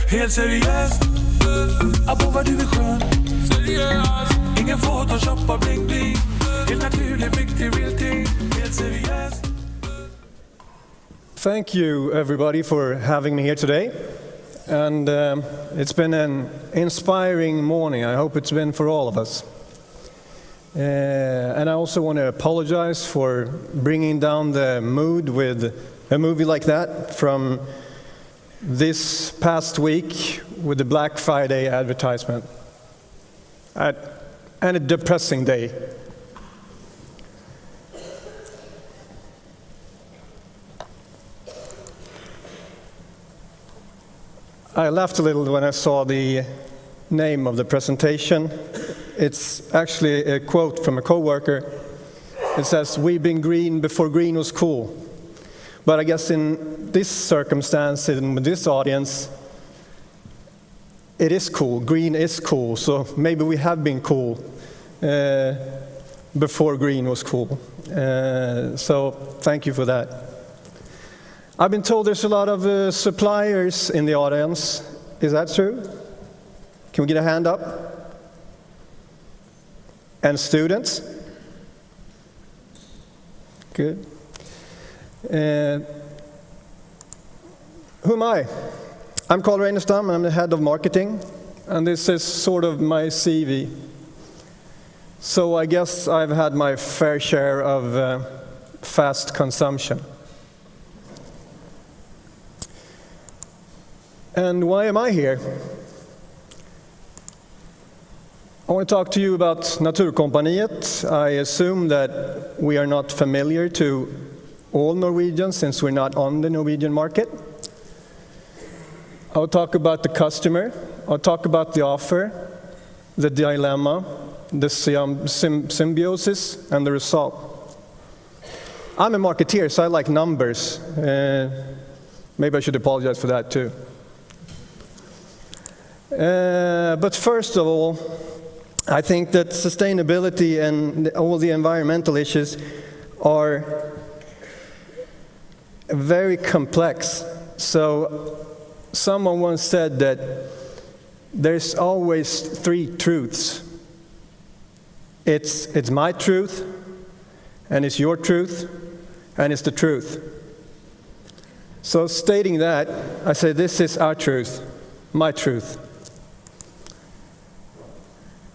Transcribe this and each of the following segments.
helt seriøst. Er på hvad du vil skøn. Ingen photoshop og bling bling. Helt naturligt, vigtig, real thing. Helt seriøst. Thank you, everybody, for having me here today. And it's been an inspiring morning. I hope it's been for all of us. And I also want to apologize for bringing down the mood with a movie like that from this past week with the Black Friday advertisement. And a depressing day. I laughed a little when I saw the name of the presentation. It's actually a quote from a coworker. It says, "We've been green before green was cool." But I guess in this circumstance, in this audience, it is cool. Green is cool. So maybe we have been cool before green was cool. So thank you for that. I've been told there's a lot of suppliers in the audience. Is that true? Can we get a hand up? And students? Good. Who am I? I'm called Reinestam, and I'm the head of marketing. And this is sort of my CV. So I guess I've had my fair share of fast consumption. And why am I here? I want to talk to you about Naturkompaniet. I assume that we are not familiar to all Norwegians since we're not on the Norwegian market. I'll talk about the customer. I'll talk about the offer, the dilemma, the symbiosis, and the result. I'm a marketeer, so I like numbers. Maybe I should apologize for that too. But first of all, I think that sustainability and all the environmental issues are very complex. So someone once said that there's always three truths. It's my truth, and it's your truth, and it's the truth. So stating that, I say this is our truth, my truth.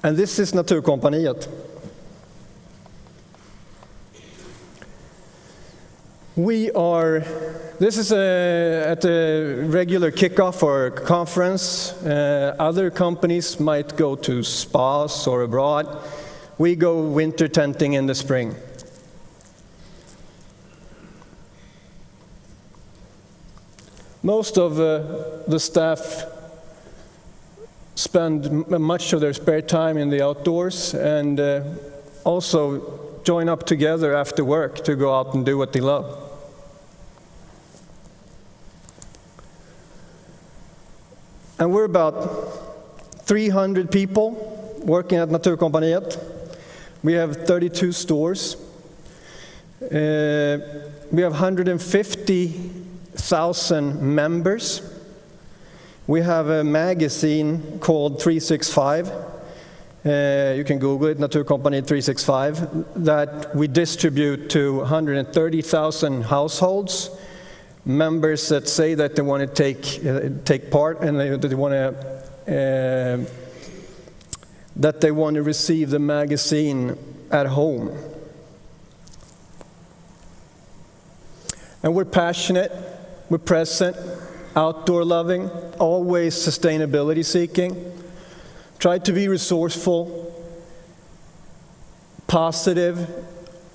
And this is Naturkompaniet. This is at a regular kickoff or a conference. Other companies might go to spas or abroad. We go winter tenting in the spring. Most of the staff spend much of their spare time in the outdoors and also join up together after work to go out and do what they love. And we're about 300 people working at Naturkompaniet. We have 32 stores. We have 150,000 members. We have a magazine called 365. You can Google it, Naturkompaniet 365, that we distribute to 130,000 households, members that say that they want to take part and that they want to receive the magazine at home. And we're passionate, we're present, outdoor loving, always sustainability seeking, try to be resourceful, positive.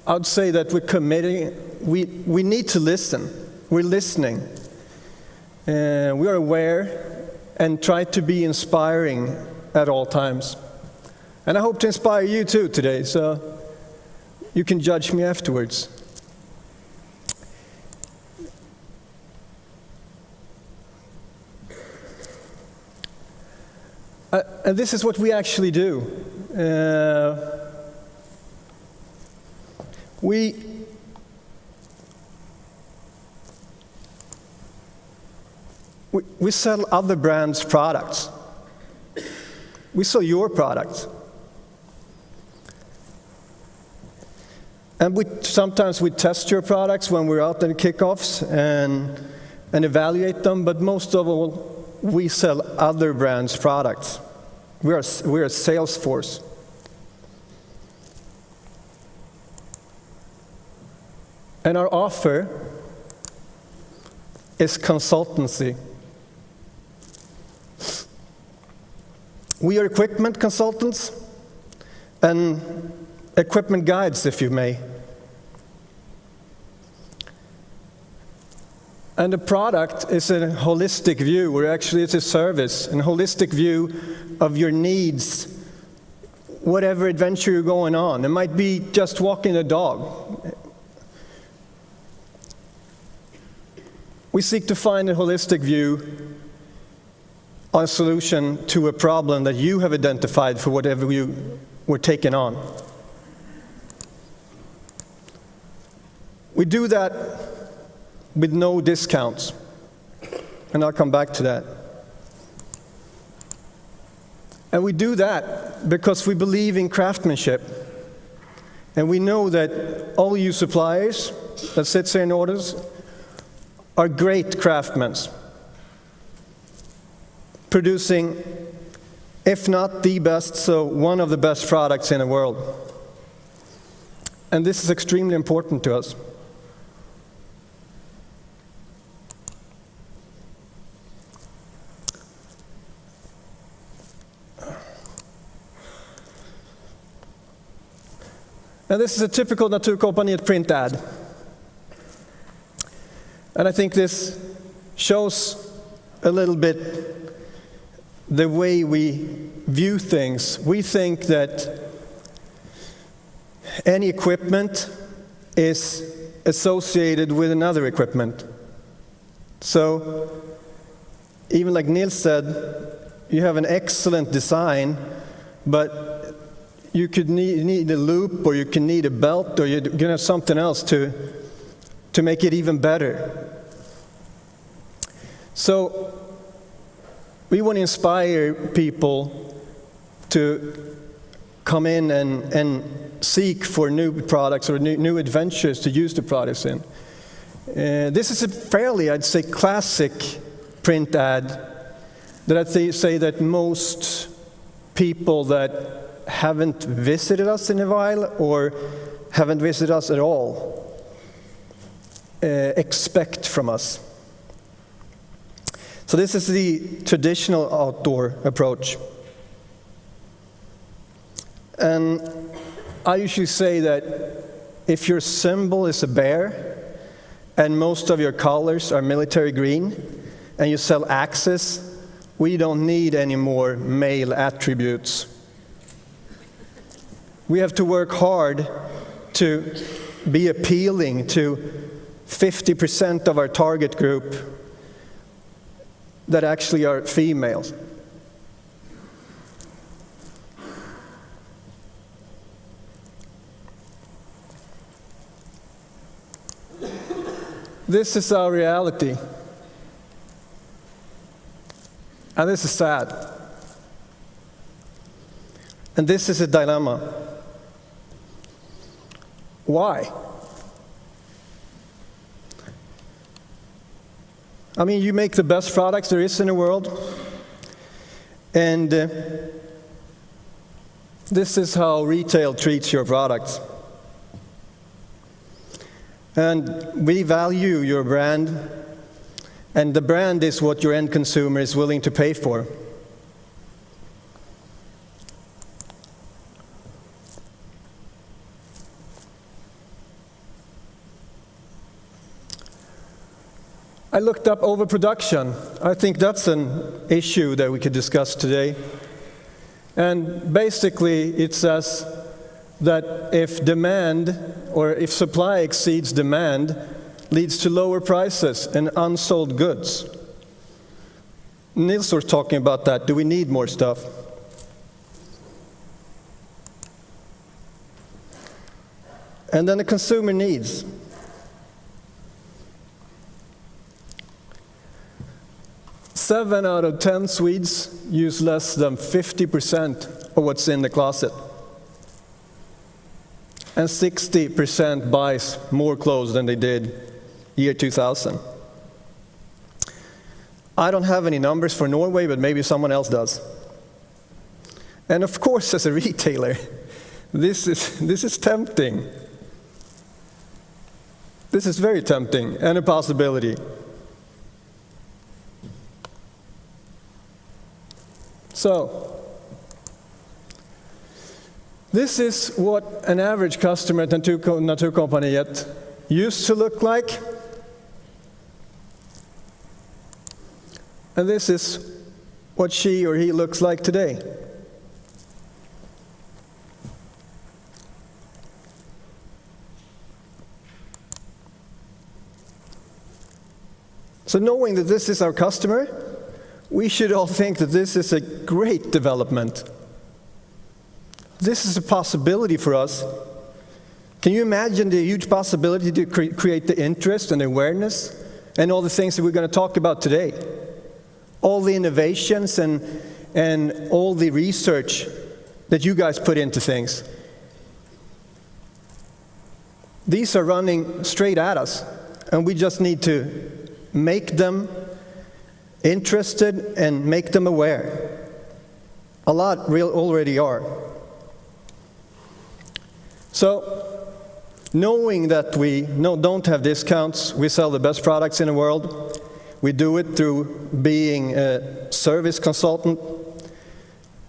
I would say that we're committing, we need to listen. We're listening. We are aware and try to be inspiring at all times. And I hope to inspire you too today, so you can judge me afterwards. And this is what we actually do. We We sell other brands' products. We sell your products. And sometimes we test your products when we're out in kickoffs and evaluate them, but most of all, we sell other brands' products. We're a sales force. And our offer is consultancy. We are equipment consultants and equipment guides, if you may. And the product is a holistic view, or actually it's a service, a holistic view of your needs, whatever adventure you're going on. It might be just walking a dog. We seek to find a holistic view on a solution to a problem that you have identified for whatever you were taking on. We do that with no discounts, and I'll come back to that. And we do that because we believe in craftsmanship, and we know that all you suppliers that sits here in orders are great craftsmen, producing, if not the best, so one of the best products in the world. And this is extremely important to us. And this is a typical Naturkompaniet print ad. And I think this shows a little bit the way we view things. We think that any equipment is associated with another equipment. So, even like Nils said, you have an excellent design, but you could need a loop, or you can need a belt, or you can have something else to make it even better. So we want to inspire people to come in and seek for new products or new adventures to use the products in. This is a fairly, I'd say, classic print ad that I'd say that most people that haven't visited us in a while or haven't visited us at all expect from us. So this is the traditional outdoor approach. And I usually say that if your symbol is a bear and most of your colors are military green and you sell axes, we don't need any more male attributes. We have to work hard to be appealing to 50% of our target group that actually are females. This is our reality. And this is sad. And this is a dilemma. Why? I mean, you make the best products there is in the world, and this is how retail treats your products. And we value your brand, and the brand is what your end consumer is willing to pay for. I looked up overproduction. I think that's an issue that we could discuss today. And basically it says that if demand or if supply exceeds demand, leads to lower prices and unsold goods. Nils was talking about that. Do we need more stuff? And then the consumer needs. 7 out of 10 Swedes use less than 50% of what's in the closet. And 60% buys more clothes than they did year 2000. I don't have any numbers for Norway, but maybe someone else does. And of course, as a retailer, this is tempting. This is very tempting and a possibility. So, this is what an average customer at Naturkompaniet used to look like. And this is what she or he looks like today. So knowing that this is our customer, we should all think that this is a great development. This is a possibility for us. Can you imagine the huge possibility to create the interest and awareness and all the things that we're going to talk about today? All the innovations and all the research that you guys put into things. These are running straight at us, and we just need to make them interested and make them aware. A lot already are. So, knowing that we don't have discounts, we sell the best products in the world, we do it through being a service consultant.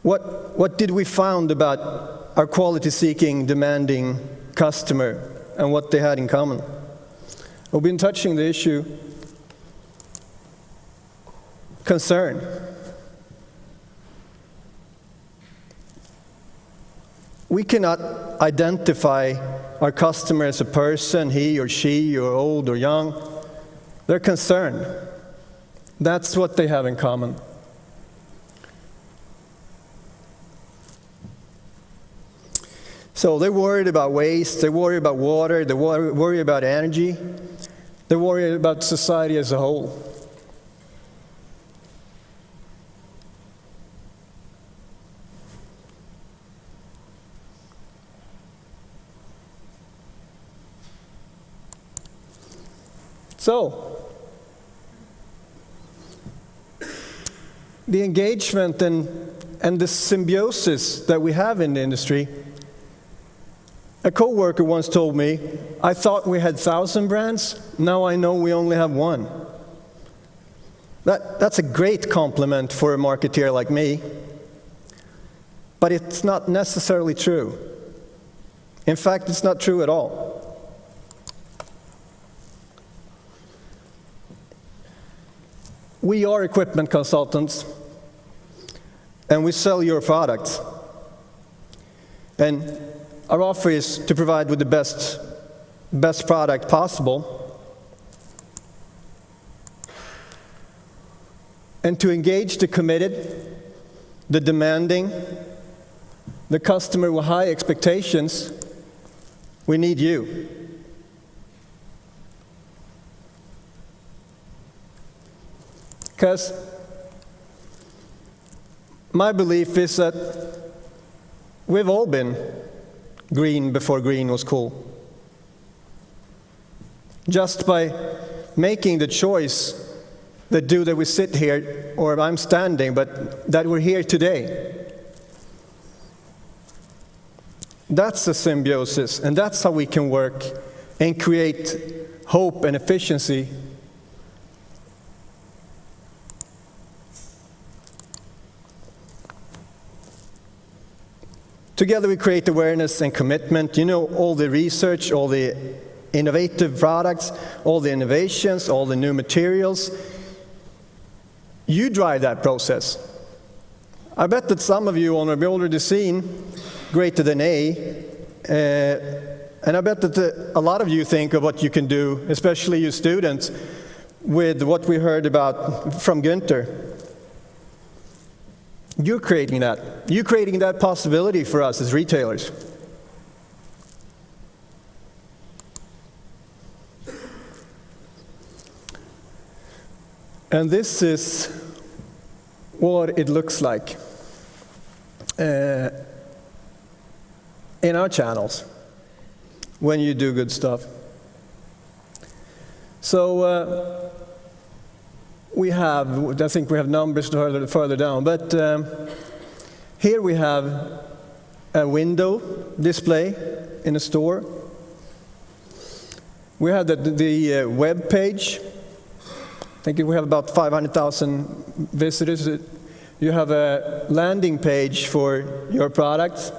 What did we find about our quality-seeking, demanding customer and what they had in common? We've been touching the issue concern. We cannot identify our customer as a person, he or she, or old or young. They're concerned. That's what they have in common. So they're worried about waste, they're worried about water, they're worried about energy, they're worried about society as a whole. So, the engagement and the symbiosis that we have in the industry. A coworker once told me, I thought we had 1,000 brands, now I know we only have one. That's a great compliment for a marketeer like me, but it's not necessarily true. In fact, it's not true at all. We are equipment consultants, and we sell your products. And our offer is to provide with the best product possible, and to engage the committed, the demanding, the customer with high expectations. We need you. Because my belief is that we've all been green before green was cool. Just by making the choice that we sit here, or I'm standing, but that we're here today. That's a symbiosis, and that's how we can work and create hope and efficiency. Together we create awareness and commitment. You know, all the research, all the innovative products, all the innovations, all the new materials. You drive that process. I bet that some of you have already seen Greater Than A, and I bet that a lot of you think of what you can do, especially you students, with what we heard about from Günther. You're creating that. You're creating that possibility for us as retailers. And this is what it looks like in our channels when you do good stuff. So I think we have numbers further down, but here we have a window display in a store. We have the web page. I think we have about 500,000 visitors. You have a landing page for your product.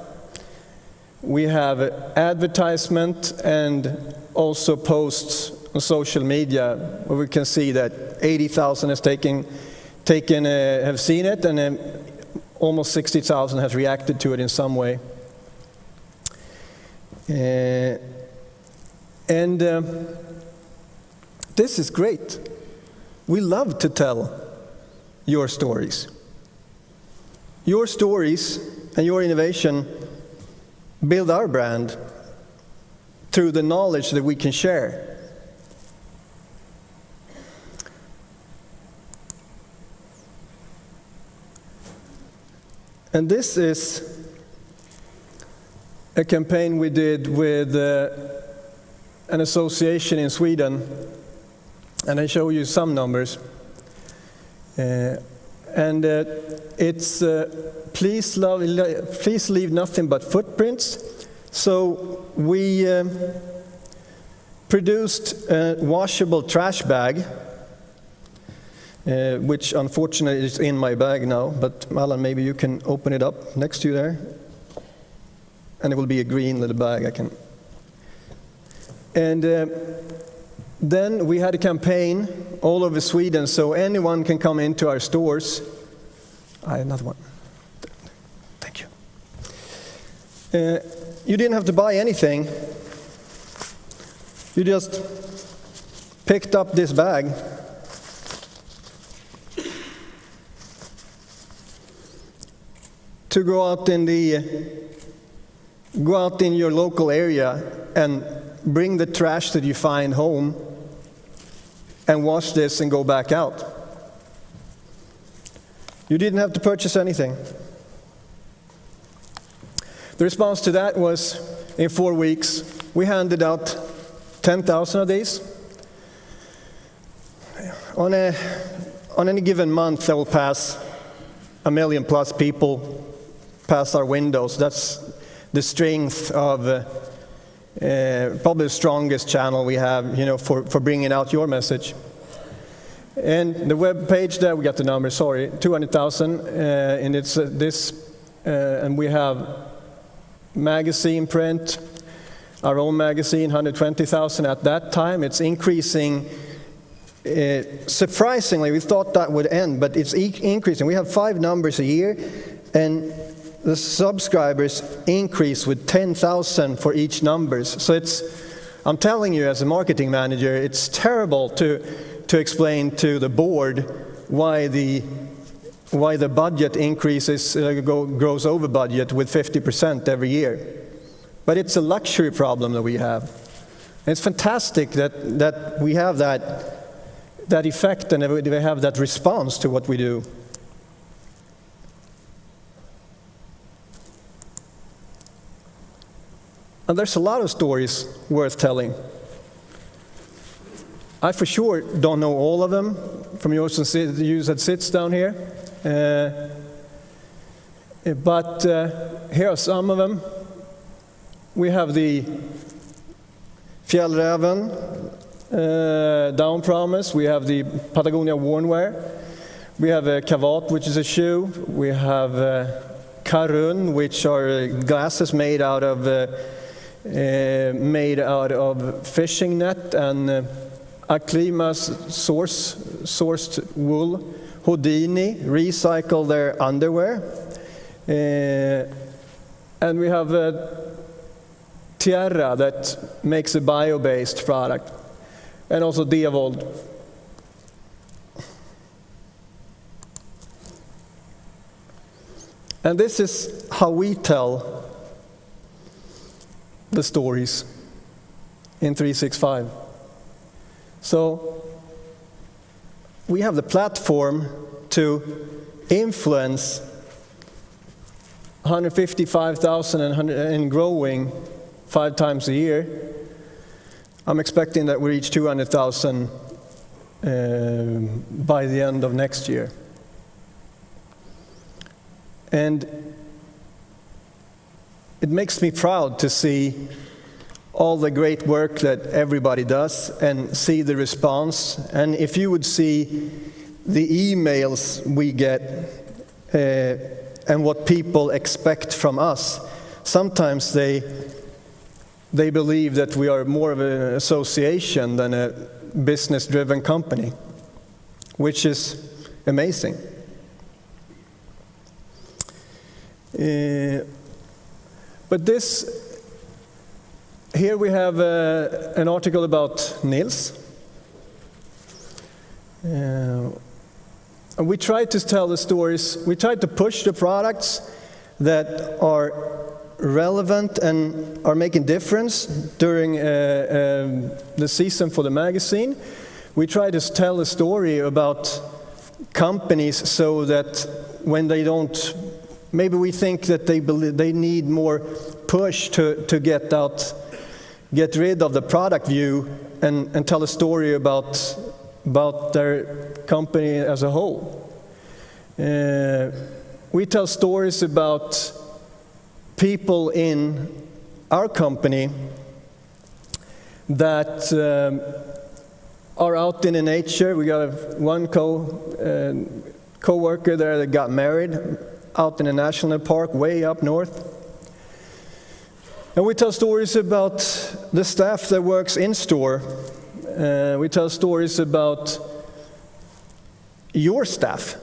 We have advertisement and also posts on social media where we can see that 80,000 has have seen it, and almost 60,000 have reacted to it in some way. This is great. We love to tell your stories. Your stories and your innovation build our brand through the knowledge that we can share. And this is a campaign we did with an association in Sweden, and I show you some numbers. It's please leave nothing but footprints. So we produced a washable trash bag, which unfortunately is in my bag now, but Alan, maybe you can open it up next to you there. And it will be a green little bag. And then we had a campaign all over Sweden, so anyone can come into our stores. Another one. Thank you. You didn't have to buy anything. You just picked up this bag. To go out in your local area and bring the trash that you find home and wash this and go back out. You didn't have to purchase anything. The response to that was, in 4 weeks, we handed out 10,000 of these. On any given month, that will pass 1 million plus people past our windows. That's the strength of probably the strongest channel we have, for bringing out your message. And the web page there, we got the number, 200,000, and it's and we have magazine print, our own magazine, 120,000 at that time. It's increasing. Surprisingly, we thought that would end, but it's increasing. We have 5 numbers a year, and the subscribers increase with 10,000 for each numbers. So I'm telling you as a marketing manager, it's terrible to explain to the board why the budget increases, grows over budget with 50% every year. But it's a luxury problem that we have. And it's fantastic that we have that effect and we have that response to what we do. And there's a lot of stories worth telling. I for sure don't know all of them from you that sits down here. But here are some of them. We have the Fjällräven down promise. We have the Patagonia wornwear. We have a Kavat, which is a shoe. We have Karun, which are glasses made out of fishing net, and Aklima's sourced wool. Houdini recycle their underwear. And we have Tierra that makes a bio-based product. And also Diavold. And this is how we tell the stories in 365. So we have the platform to influence 155,000 and growing 5 times a year, I'm expecting that we reach 200,000 by the end of next year. And it makes me proud to see all the great work that everybody does and see the response. And if you would see the emails we get and what people expect from us, sometimes they believe that we are more of an association than a business-driven company, which is amazing. But here we have an article about Nils. And we try to tell the stories, we try to push the products that are relevant and are making difference during the season for the magazine. We try to tell a story about companies so that when they don't, maybe we think that they need more push to get rid of the product view and tell a story about their company as a whole. We tell stories about people in our company that are out in the nature. We got one co-worker there that got married out in a national park way up north. And we tell stories about the staff that works in store. We tell stories about your staff.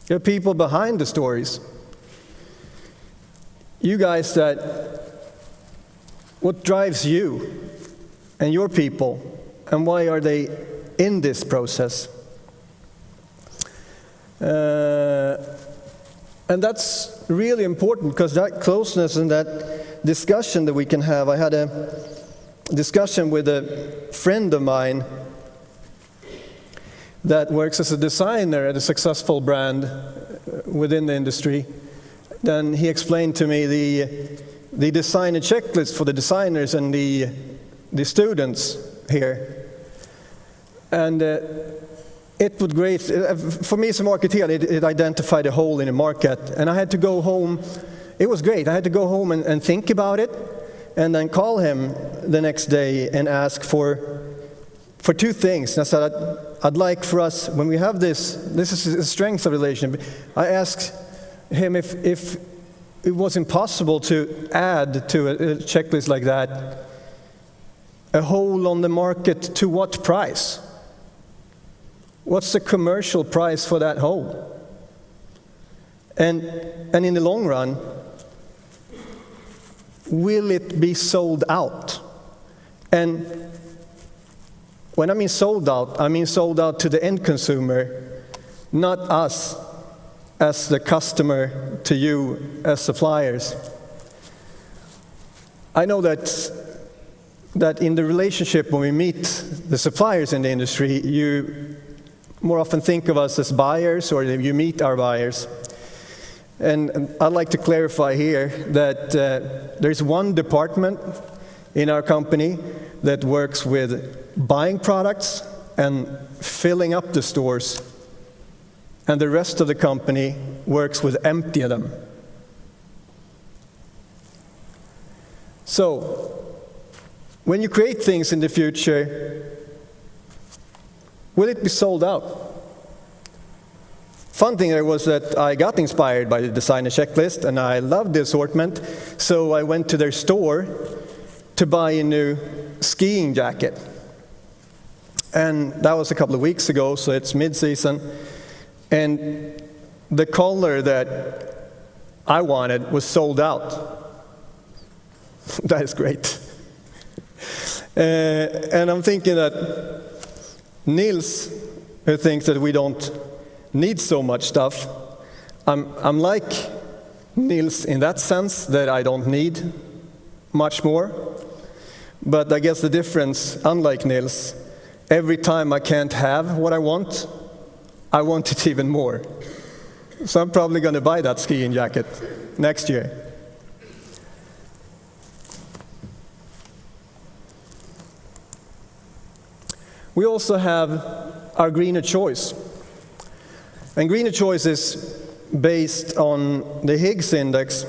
There are people behind the stories. You guys what drives you and your people, and why are they in this process? And that's really important, because that closeness and that discussion that we can have. I had a discussion with a friend of mine that works as a designer at a successful brand within the industry. Then he explained to me the designer checklist for the designers and the students here. And it would great, for me as a marketeer, it identified a hole in the market. And I had to go home, it was great, I had to go home and think about it, and then call him the next day and ask for 2 things. And I said, I'd like for us, when we have this is the strength of relationship. I asked him if it was impossible to add to a checklist like that a hole on the market. To what price? What's the commercial price for that hole? And in the long run, will it be sold out? And when I mean sold out to the end consumer, not us as the customer, to you as suppliers. I know that in the relationship when we meet the suppliers in the industry, you more often think of us as buyers, or you meet our buyers. And I'd like to clarify here that there's one department in our company that works with buying products and filling up the stores, and the rest of the company works with emptying them. So, when you create things in the future, will it be sold out? Fun thing there was that I got inspired by the designer checklist, and I loved the assortment, so I went to their store to buy a new skiing jacket. And that was a couple of weeks ago, so it's mid-season. And the color that I wanted was sold out. That is great. And I'm thinking that Nils, who thinks that we don't need so much stuff, I'm like Nils in that sense, that I don't need much more. But I guess the difference, unlike Nils, every time I can't have what I want it even more. So I'm probably going to buy that skiing jacket next year. We also have our greener choice. And greener choice is based on the Higgs index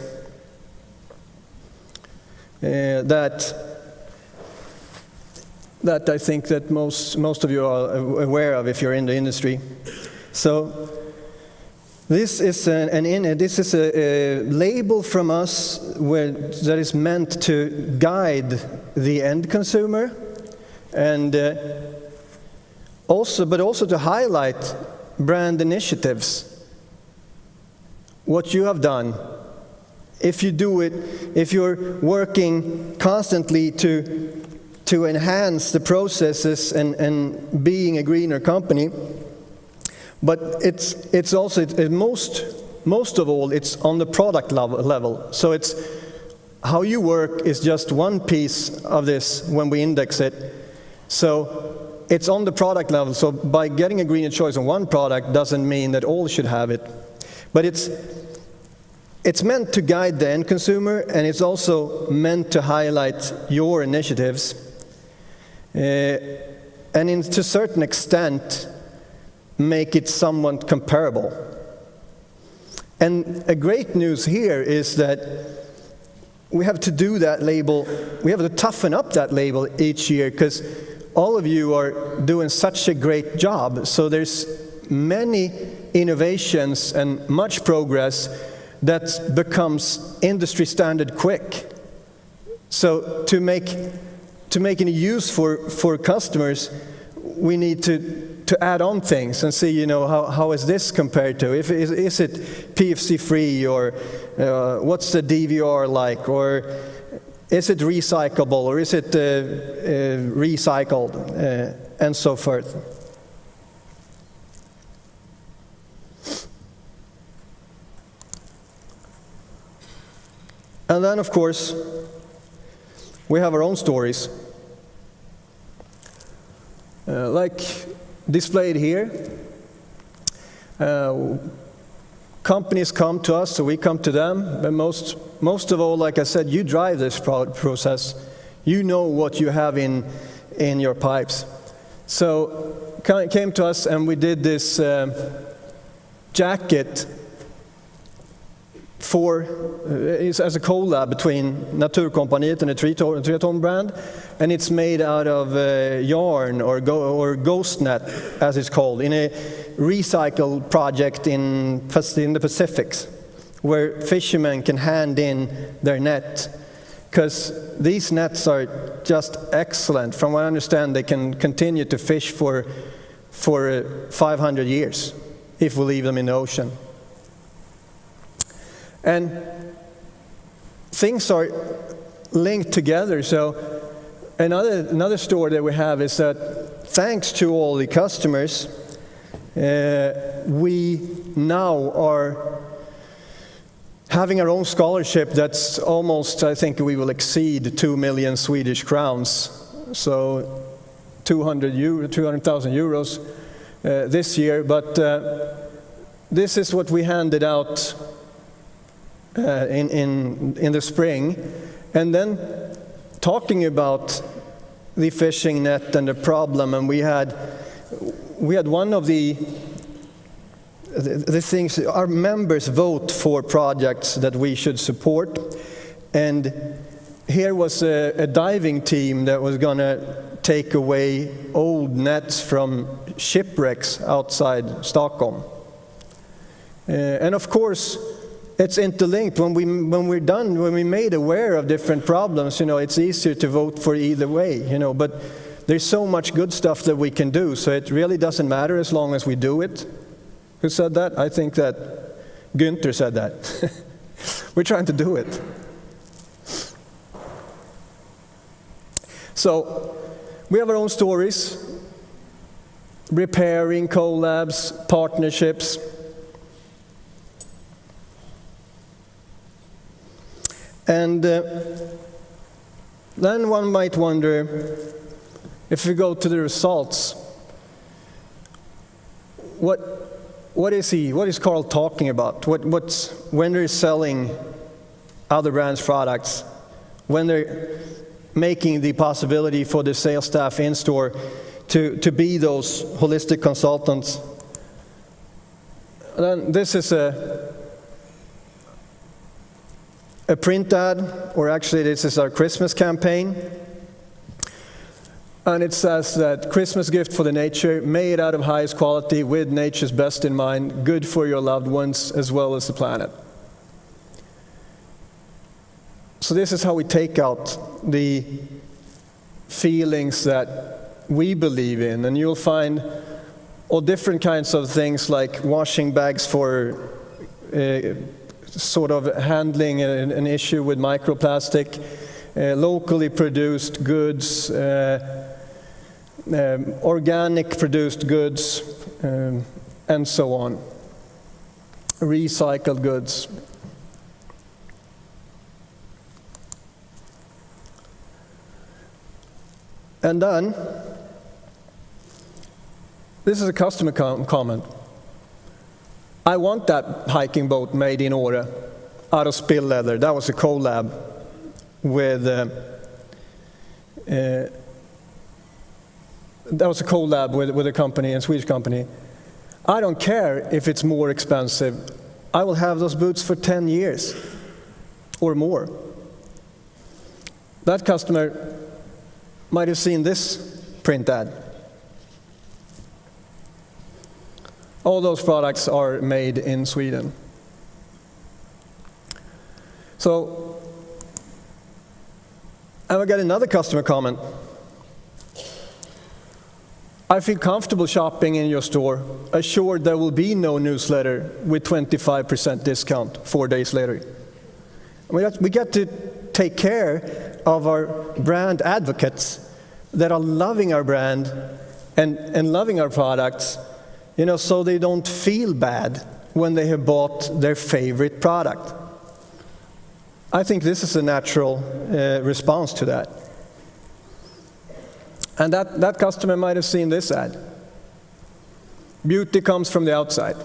that I think that most of you are aware of if you're in the industry. So this is a label from us that is meant to guide the end consumer, and also to highlight brand initiatives. What you have done, if you do it, if you're working constantly to enhance the processes and being a greener company. But it's also most of all it's on the product level. So it's how you work is just one piece of this when we index it. So it's on the product level. So by getting a greener choice on one product doesn't mean that all should have it. But it's meant to guide the end consumer, and it's also meant to highlight your initiatives. And to a certain extent, make it somewhat comparable. And a great news here is that we have to do that label, we have to toughen up that label each year, because all of you are doing such a great job. So there's many innovations and much progress that becomes industry standard quick. So to make any use for customers, we need to add on things and see, how is this compared to? Is it PFC free, or what's the DVR like, or is it recyclable, or is it recycled, and so forth. And then, of course, we have our own stories, like displayed here. Companies come to us, so we come to them. But most of all, like I said, you drive this process. You know what you have in your pipes. So came to us, and we did this jacket as a collab between Naturkompaniet and a Triathlon brand, and it's made out of yarn or ghost net, as it's called, in a recycle project in the Pacifics, where fishermen can hand in their net, because these nets are just excellent. From what I understand, they can continue to fish for 500 years if we leave them in the ocean. And things are linked together. So another story that we have is that thanks to all the customers, we now are having our own scholarship that's almost, I think we will exceed 2 million Swedish crowns. So 200,000 euros this year. But this is what we handed out in the spring. And then talking about the fishing net and the problem, and we had one of the things, our members vote for projects that we should support, and here was a diving team that was going to take away old nets from shipwrecks outside Stockholm. And of course, it's interlinked. When we're done, when we made aware of different problems, it's easier to vote for either way, but there's so much good stuff that we can do, so it really doesn't matter as long as we do it. Who said that? I think that Günther said that. We're trying to do it. So we have our own stories, repairing, collabs, partnerships. And then one might wonder, If we go to the results, what is Carl talking about? What's when they're selling other brands' products, when they're making the possibility for the sales staff in store to be those holistic consultants. Then this is a print ad, or actually this is our Christmas campaign. And it says that Christmas gift for the nature, made out of highest quality with nature's best in mind, good for your loved ones as well as the planet. So this is how we take out the feelings that we believe in. And you'll find all different kinds of things like washing bags for sort of handling an issue with microplastic, locally produced goods, organic produced goods, and so on. Recycled goods. And then, this is a customer comment. I want that hiking boat made in Åre out of spill leather. That was a collab with a company, a Swedish company. I don't care if it's more expensive. I will have those boots for 10 years or more. That customer might have seen this print ad. All those products are made in Sweden. So, and we got another customer comment. I feel comfortable shopping in your store, assured there will be no newsletter with 25% discount 4 days later. We got to take care of our brand advocates that are loving our brand and loving our products, so they don't feel bad when they have bought their favorite product. I think this is a natural response to that. And that customer might have seen this ad. Beauty comes from the outside.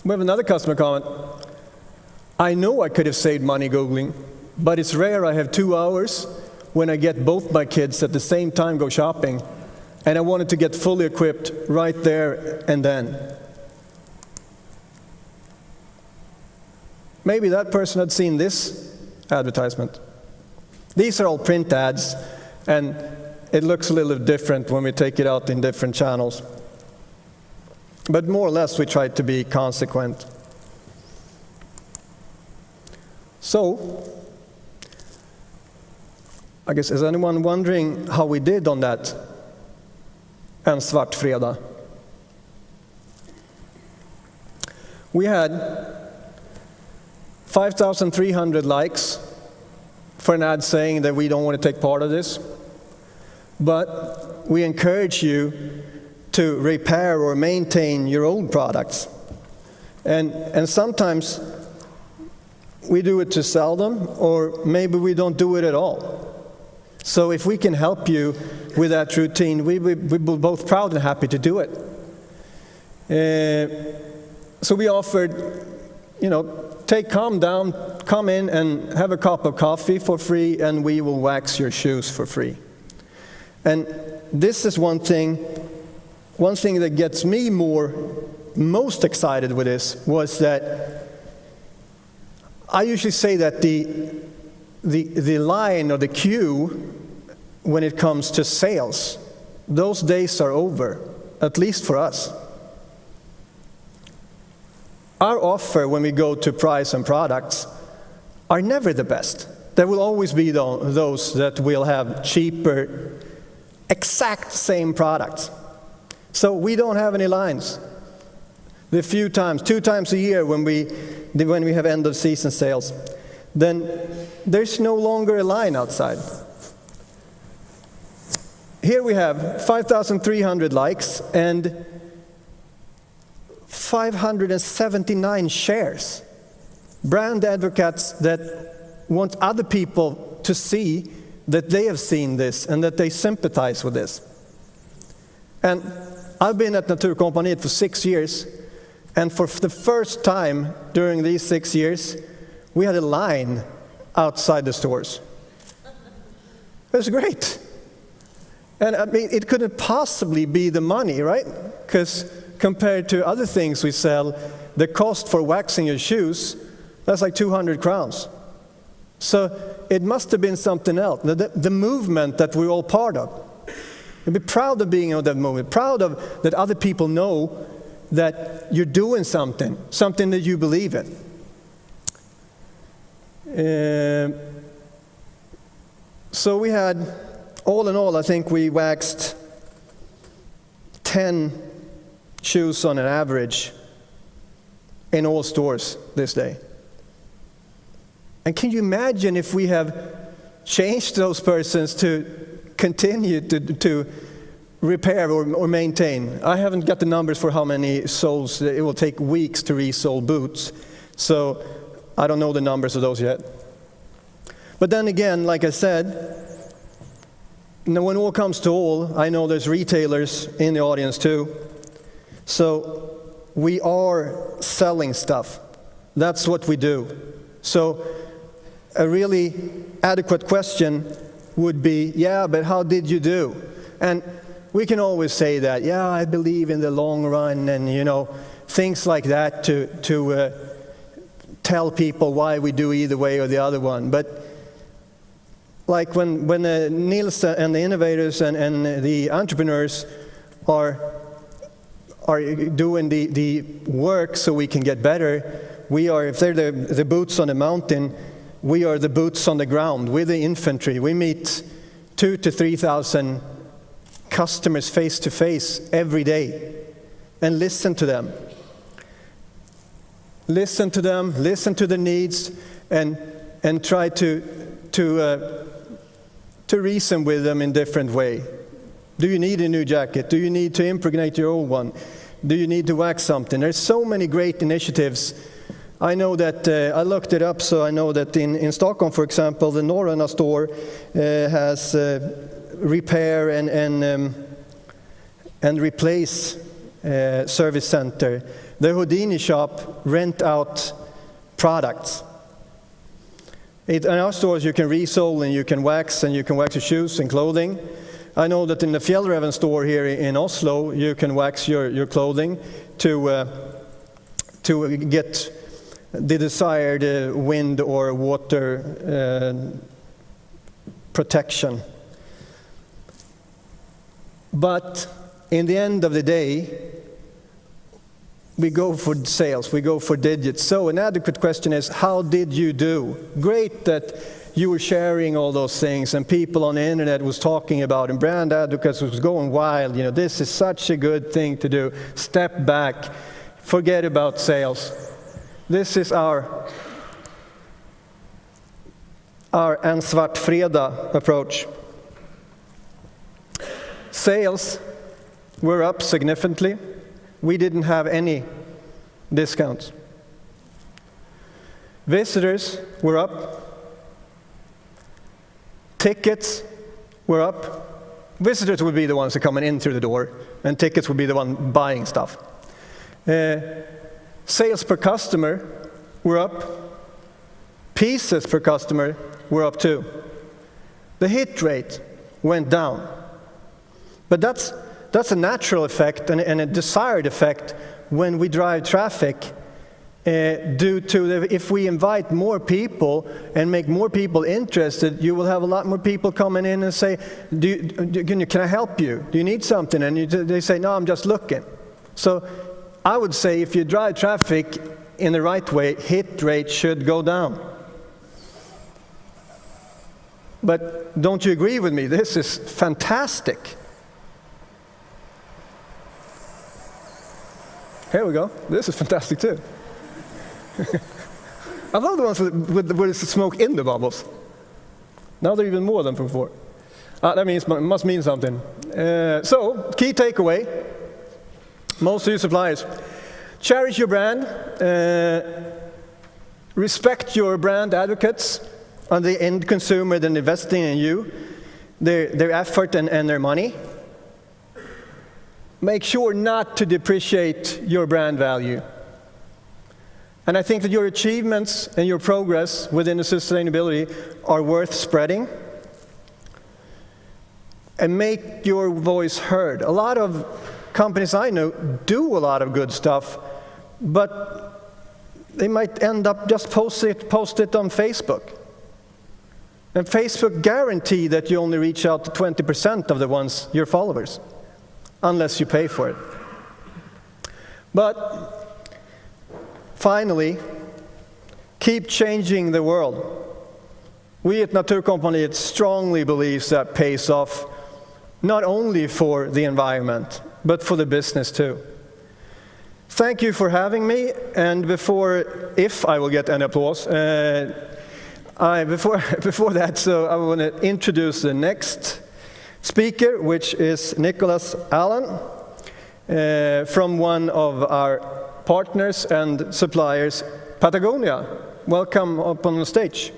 We have another customer comment. I know I could have saved money Googling, but it's rare I have 2 hours when I get both my kids at the same time go shopping, and I wanted to get fully equipped right there and then. Maybe that person had seen this advertisement. These are all print ads, and it looks a little different when we take it out in different channels. But more or less, we try to be consequent. So, I guess, is anyone wondering how we did on that En svart fredag? We had 5,300 likes for an ad saying that we don't want to take part of this. But we encourage you to repair or maintain your old products. And sometimes we do it to sell them, or maybe we don't do it at all. So if we can help you with that routine, we'll be both proud and happy to do it. So we offered, come in and have a cup of coffee for free, and we will wax your shoes for free. And this is one thing that gets me most excited with this was that I usually say that the line or the queue when it comes to sales, those days are over, at least for us. Our offer when we go to price and products are never the best. There will always be those that will have cheaper, exact same products. So we don't have any lines. The few times, 2 times a year when we have end of season sales, then there's no longer a line outside. Here we have 5,300 likes and 579 shares Brand advocates that want other people to see that they have seen this and that they sympathize with this. And I've been at Naturkompaniet for 6 years, and for the first time during these 6 years, we had a line outside the stores. It was great. And I mean, it couldn't possibly be the money, right? Because compared to other things we sell, the cost for waxing your shoes, that's like 200 crowns. So it must have been something else, the movement that we're all part of. And be proud of being in that movement, proud of that other people know that you're doing something that you believe in. So we had, all in all, I think we waxed 10 shoes on an average in all stores this day. And can you imagine if we have changed those persons to continue to repair or maintain? I haven't got the numbers for how many soles. It will take weeks to resole boots. So I don't know the numbers of those yet. But then again, like I said, when all comes to all, I know there's retailers in the audience too. So we are selling stuff. That's what we do. So a really adequate question would be, yeah, but how did you do? And we can always say that, yeah, I believe in the long run, and things like that to tell people why we do either way or the other one. But like when Nils and the innovators and the entrepreneurs are doing the work so we can get better, we are, if they're the boots on the mountain, we are the boots on the ground. We're the infantry. We meet 2,000 to 3,000 customers face to face every day and listen to them. Listen to them, listen to the needs, and try to reason with them in different way. Do you need a new jacket? Do you need to impregnate your old one? Do you need to wax something? There's so many great initiatives. I know that, I looked it up, so I know that in Stockholm, for example, the Norröna store has repair and replace service center. The Houdini shop rent out products. In our stores you can resole and you can wax your shoes and clothing. I know that in the Fjellreven store here in Oslo you can wax your clothing to get the desired wind or water protection. But in the end of the day, we go for sales, we go for digits. So an adequate question is, how did you do? Great that you were sharing all those things and people on the internet was talking about, and brand advocates was going wild. This is such a good thing to do. Step back, forget about sales. This is our En svart fredag approach. Sales were up significantly. We didn't have any discounts. Visitors were up. Tickets were up. Visitors would be the ones that are coming in through the door, and tickets would be the one buying stuff. Sales per customer were up. Pieces per customer were up too. The hit rate went down. But that's a natural effect and a desired effect when we drive traffic due to if we invite more people and make more people interested, you will have a lot more people coming in and say, can I help you? Do you need something? And they say, no, I'm just looking. So I would say if you drive traffic in the right way, hit rate should go down. But don't you agree with me? This is fantastic. Here we go. This is fantastic too. I love the ones with the smoke in the bubbles. Now they're even more than before. That must mean something. So, key takeaway. Most of you suppliers, cherish your brand. Respect your brand advocates and the end consumer that investing in you, their effort and their money. Make sure not to depreciate your brand value. And I think that your achievements and your progress within the sustainability are worth spreading. And make your voice heard. A lot of companies I know do a lot of good stuff, but they might end up just post it on Facebook. And Facebook guarantee that you only reach out to 20% of the ones, your followers, unless you pay for it. But finally, keep changing the world. We at Naturkompaniet strongly believe that pays off not only for the environment, but for the business too. Thank you for having me, and if I will get an applause, before that, so I want to introduce the next speaker, which is Nicholas Allen, from one of our partners and suppliers, Patagonia. Welcome up on the stage.